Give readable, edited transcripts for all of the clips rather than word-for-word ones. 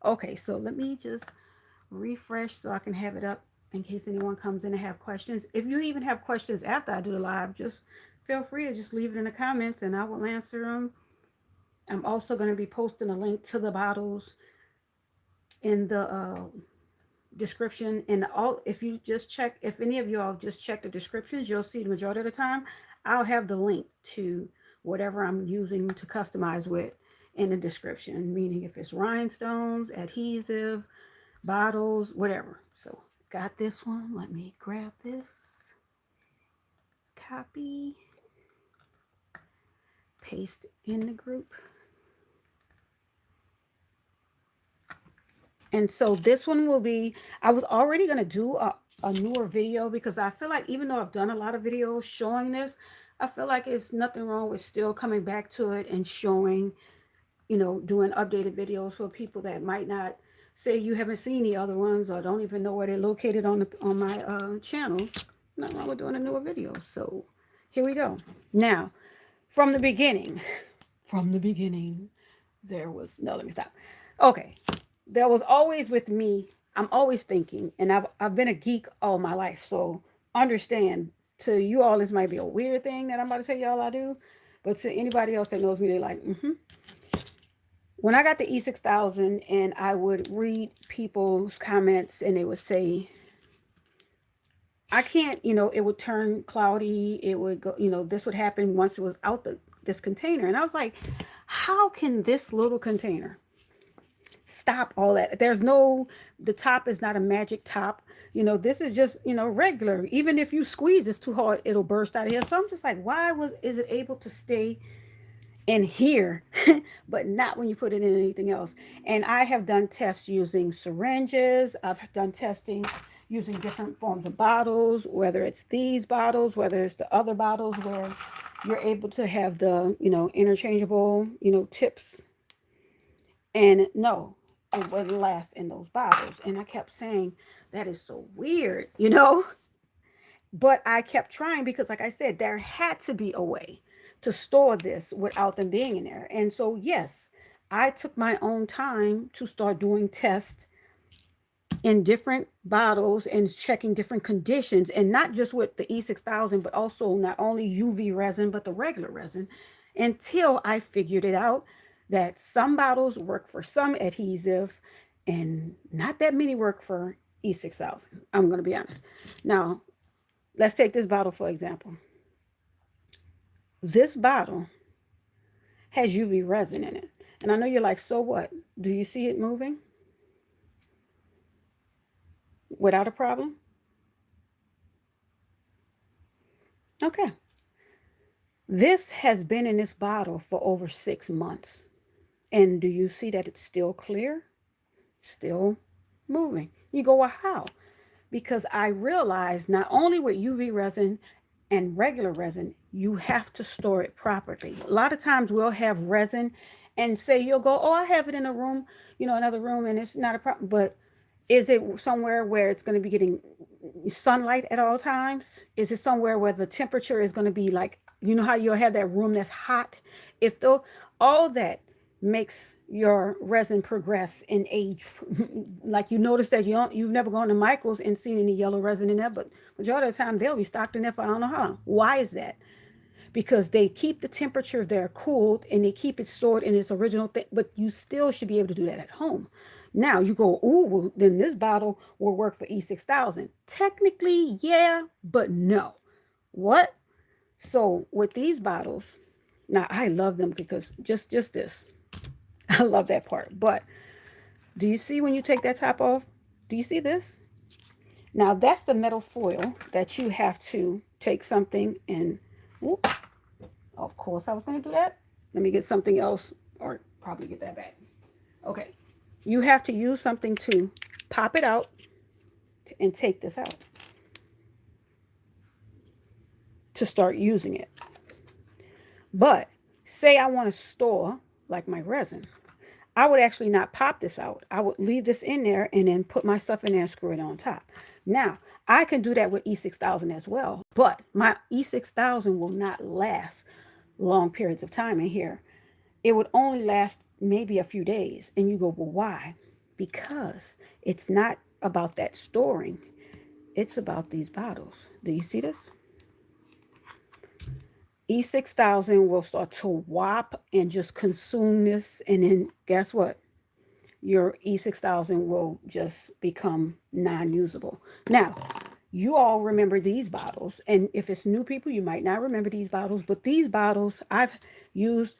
Okay, so let me just refresh so I can have it up in case anyone comes in and have questions. If you even have questions after I do the live, just feel free to just leave it in the comments and I will answer them. I'm also going to be posting a link to the bottles in the description. And all, if you just check, if any of you all just check the descriptions, you'll see the majority of the time I'll have the link to whatever I'm using to customize with in the description, meaning if it's rhinestones, adhesive, bottles, whatever. So got this one. Let me grab this, copy, paste in the group. And so this one will be, I was already going to do a newer video because I feel like even though I've done a lot of videos showing this, I feel like it's nothing wrong with still coming back to it and showing, doing updated videos for people that might not say you haven't seen the other ones or don't even know where they're located on my channel. Nothing wrong with doing a newer video. So here we go. Now, from the beginning, from the beginning, there was, no, let me stop. Okay. There was always with me, I'm always thinking, and I've been a geek all my life. So understand, to you all, this might be a weird thing that I'm about to tell y'all I do. But to anybody else that knows me, they're like, mm-hmm. When I got the E6000 and I would read people's comments and they would say, I can't, it would turn cloudy. It would go, this would happen once it was out this container. And I was like, how can this little container stop all that? There's no, the top is not a magic top. This is just, regular. Even if you squeeze it's too hard, it'll burst out of here. So I'm just like, why is it able to stay in here, but not when you put it in anything else? And I have done tests using syringes. I've done testing using different forms of bottles, whether it's these bottles, whether it's the other bottles where you're able to have the, interchangeable, tips. And no, it wouldn't last in those bottles. And I kept saying, that is so weird. But I kept trying because, like I said, there had to be a way to store this without them being in there. And so, yes, I took my own time to start doing tests in different bottles and checking different conditions, and not just with the E6000, but also not only UV resin, but the regular resin, until I figured it out that some bottles work for some adhesive and not that many work for E6000. I'm going to be honest. Now, let's take this bottle for example. This bottle has UV resin in it. And I know you're like, so what? Do you see it moving without a problem? Okay. This has been in this bottle for over 6 months. And do you see that it's still clear? Still moving. You go, well, how? Because I realized not only with UV resin and regular resin, you have to store it properly. A lot of times we'll have resin and say you'll go, oh, I have it in a room, another room, and it's not a problem. But is it somewhere where it's going to be getting sunlight at all times? Is it somewhere where the temperature is going to be like, how you'll have that room that's hot? If though all that makes your resin progress in age. Like you notice that you've never gone to Michael's and seen any yellow resin in there, but majority of the time they'll be stocked in there for I don't know how long. Why is that? Because they keep the temperature there cooled and they keep it stored in its original thing, but you still should be able to do that at home. Now you go, oh, well, then this bottle will work for E6000. Technically, yeah, but no. What? So with these bottles, now I love them because just this. I love that part. But do you see when you take that top off? Do you see this? Now that's the metal foil that you have to take something and, whoop, of course I was going to do that. Let me get something else or probably get that back. Okay. You have to use something to pop it out and take this out to start using it. But say I want to store like my resin. I would actually not pop this out. I would leave this in there and then put my stuff in there and screw it on top. Now, I can do that with E6000 as well, but my E6000 will not last long periods of time in here. It would only last maybe a few days. And you go, well, why? because it's not about that storing. It's about these bottles. Do you see this? E6000 will start to whop and just consume this. And then guess what? Your E6000 will just become non-usable. Now, you all remember these bottles. And if it's new people, you might not remember these bottles. But these bottles I've used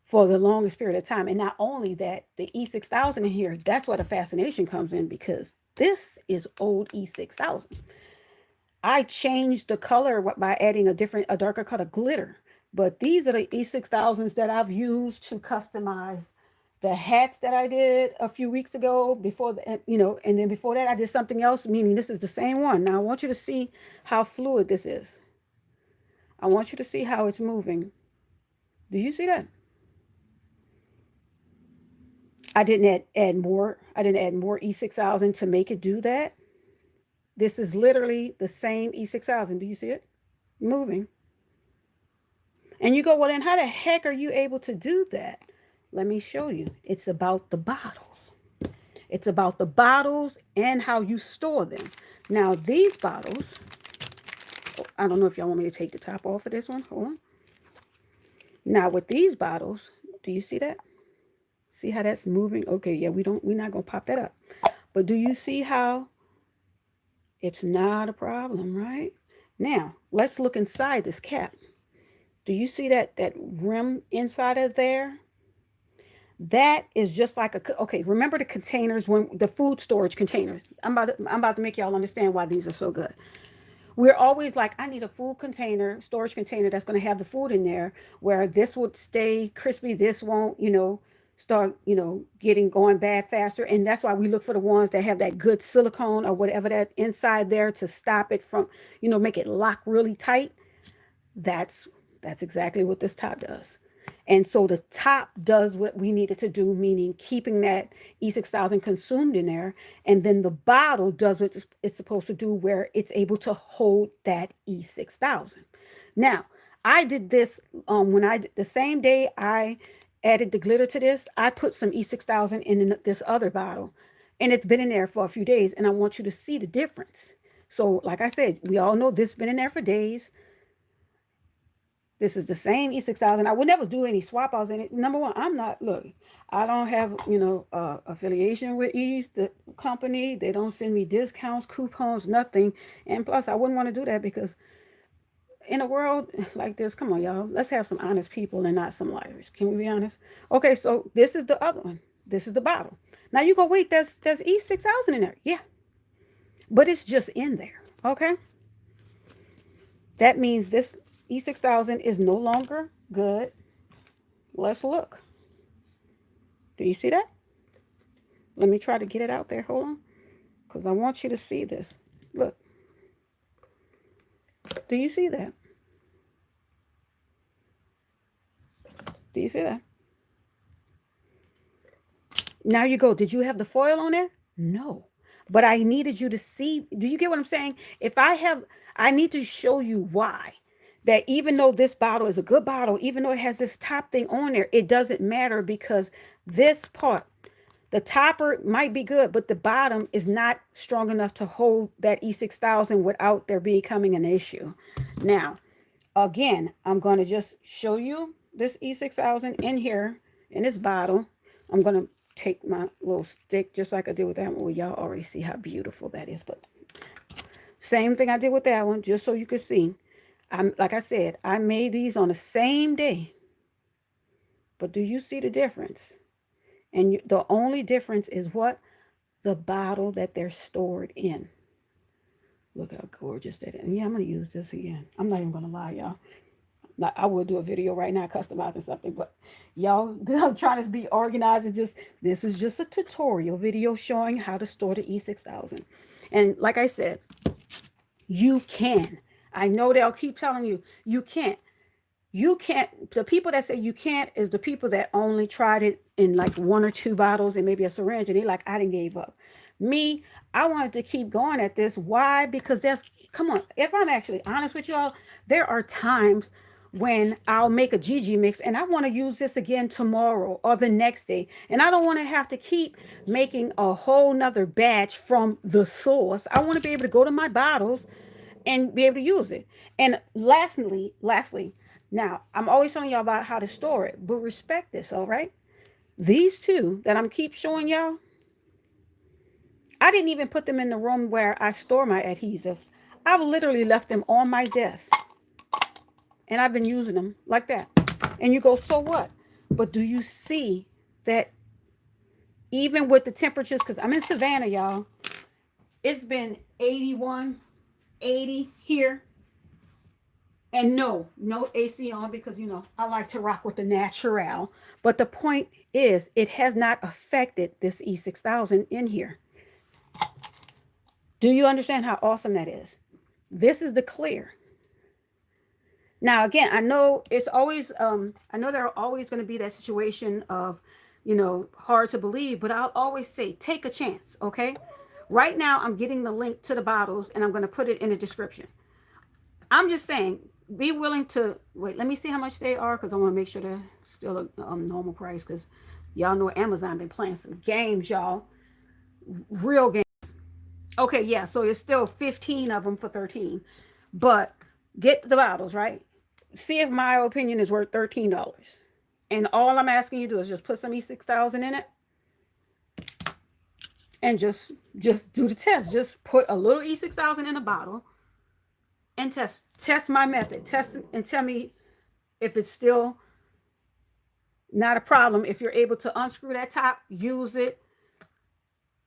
for the longest period of time. And not only that, the E6000 in here, that's where the fascination comes in, because this is old E6000. I changed the color by adding a darker color glitter. But these are the E6000s that I've used to customize the hats that I did a few weeks ago. Before the, and then before that I did something else, meaning this is the same one. Now I want you to see how fluid this is. I want you to see how it's moving. Do you see that? I didn't add more. I didn't add more E6000 to make it do that. This is literally the same E6000. Do you see it moving? And you go, well, then how the heck are you able to do that? Let me show you. It's about the bottles. It's about the bottles and how you store them. Now, these bottles, I don't know if y'all want me to take the top off of this one. Hold on. Now, with these bottles, do you see that? See how that's moving? Okay, yeah, we're not going to pop that up. But do you see how it's not a problem, right? Now, let's look inside this cap. Do you see that rim inside of there? That is just like okay, remember the containers, when the food storage containers. I'm about to make y'all understand why these are so good. We're always like, I need a food container, storage container that's going to have the food in there, where this would stay crispy, this won't, start, getting going bad faster. And that's why we look for the ones that have that good silicone or whatever that inside there to stop it from, make it lock really tight. That's exactly what this top does. And so the top does what we needed to do, meaning keeping that E6000 consumed in there. And then the bottle does what it's supposed to do, where it's able to hold that E6000. Now, I did this the same day I added the glitter to this, I put some E6000 in this other bottle. And it's been in there for a few days. And I want you to see the difference. So like I said, we all know this has been in there for days. This is the same E6000. I would never do any swap outs in it. Number one, I don't have, affiliation with the company. They don't send me discounts, coupons, nothing. And plus, I wouldn't want to do that, because in a world like this, come on, y'all, let's have some honest people and not some liars. Can we be honest? Okay, so this is the other one. This is the bottle. Now you go, wait, there's E6000 in there. Yeah, but it's just in there. Okay, that means this E6000 is no longer good. Let's look. Do you see that? Let me try to get it out there. Hold on. Because I want you to see this. Look. Do you see that? Do you see that? Now you go, did you have the foil on there? No. But I needed you to see. Do you get what I'm saying? I need to show you why. That even though this bottle is a good bottle, even though it has this top thing on there, it doesn't matter, because this part, the topper might be good, but the bottom is not strong enough to hold that E6000 without there becoming an issue. Now, again, I'm going to just show you this E6000 in here, in this bottle. I'm going to take my little stick, just like I did with that one. Well, y'all already see how beautiful that is, but same thing I did with that one, just so you can see. Like I said, I made these on the same day. But do you see the difference? And the only difference is what? The bottle that they're stored in. Look how gorgeous that is. And yeah, I'm going to use this again. I'm not even going to lie, y'all. I would do a video right now customizing something, but y'all, I'm trying to be organized, and this is just a tutorial video showing how to store the E6000. And like I said, you can. I know they'll keep telling you, you can't. You can't. The people that say you can't is the people that only tried it in like 1 or 2 bottles and maybe a syringe, and they like, I didn't give up. Me, I wanted to keep going at this. Why? Because come on, if I'm actually honest with y'all, there are times when I'll make a Gigi mix and I want to use this again tomorrow or the next day. And I don't want to have to keep making a whole nother batch from the source. I want to be able to go to my bottles and be able to use it. And lastly, now I'm always telling y'all about how to store it, but respect this, all right? These two that I'm keep showing y'all, I didn't even put them in the room where I store my adhesives. I've literally left them on my desk and I've been using them like that. And you go, so what? But do you see that even with the temperatures, because I'm in Savannah, y'all, it's been 81, 80 here. And no AC on because, I like to rock with the natural. But the point is, it has not affected this E6000 in here. Do you understand how awesome that is? This is the clear. Now, again, I know it's always, I know there are always going to be that situation of, hard to believe, but I'll always say, take a chance, okay? Right now, I'm getting the link to the bottles and I'm going to put it in the description. I'm just saying, be willing to, wait, let me see how much they are because I want to make sure they're still a normal price because y'all know Amazon been playing some games, y'all. Real games. Okay, yeah, so it's still 15 of them for 13. But get the bottles, right? See if my opinion is worth $13. And all I'm asking you to do is just put some E6000 in it and just do the test. Just put a little E6000 in a bottle and test my method. Test and tell me if it's still not a problem. If you're able to unscrew that top, use it,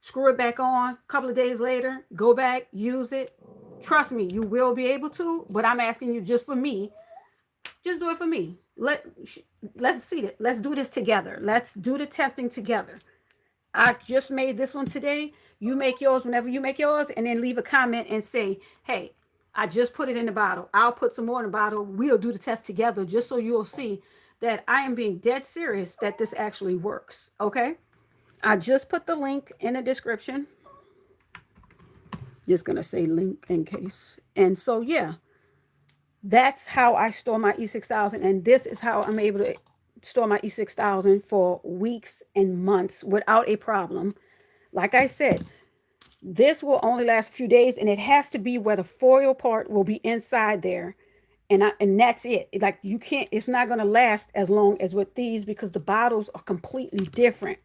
screw it back on. A couple of days later, go back, use it. Trust me, you will be able to, but I'm asking you just for me. Just do it for me. Let's see it. Let's do this together. Let's do the testing together. I just made this one today. You make yours whenever you make yours, and then leave a comment and say, hey, I just put it in the bottle. I'll put some more in the bottle. We'll do the test together just so you'll see that I am being dead serious that this actually works. Okay? I just put the link in the description. Just going to say link in case. And so, yeah, that's how I store my E6000. And this is how I'm able to store my E6000 for weeks and months without a problem. Like I said, this will only last a few days, and it has to be where the foil part will be inside there. And that's it. Like you can't, it's not going to last as long as with these because the bottles are completely different.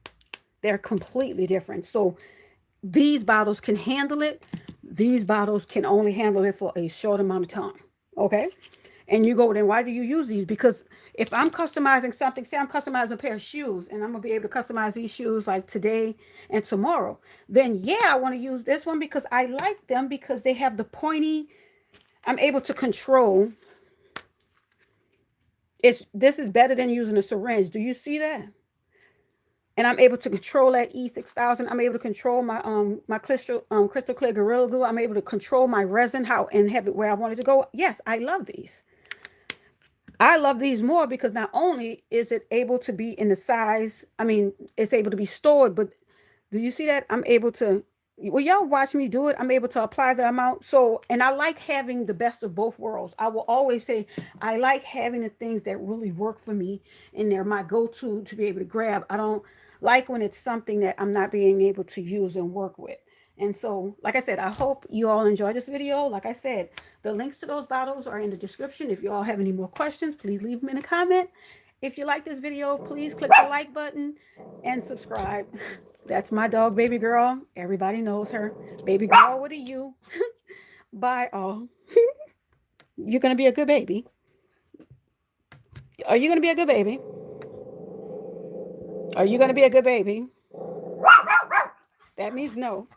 They're completely different. So these bottles can handle it. These bottles can only handle it for a short amount of time. Okay. And you go, then why do you use these? Because if I'm customizing something, say I'm customizing a pair of shoes and I'm going to be able to customize these shoes like today and tomorrow, then yeah, I want to use this one because I like them because they have the pointy, I'm able to control. This is better than using a syringe. Do you see that? And I'm able to control that E6000. I'm able to control my my crystal clear Gorilla Glue. I'm able to control my resin and have it where I want it to go. Yes, I love these. I love these more because not only is it able to be in the size, I mean, it's able to be stored, but do you see that? I'm able to, well, y'all watch me do it. I'm able to apply the amount. So, and I like having the best of both worlds. I will always say, I like having the things that really work for me and they're my go-to to be able to grab. I don't like when it's something that I'm not being able to use and work with. And so, like I said, I hope you all enjoy this video. Like I said, the links to those bottles are in the description. If you all have any more questions, please leave them in a comment. If you like this video, please click the like button and subscribe. That's my dog, Baby Girl. Everybody knows her. Baby Girl with a U. Bye, all. You're going to be a good baby. Are you going to be a good baby? Are you going to be a good baby? That means no.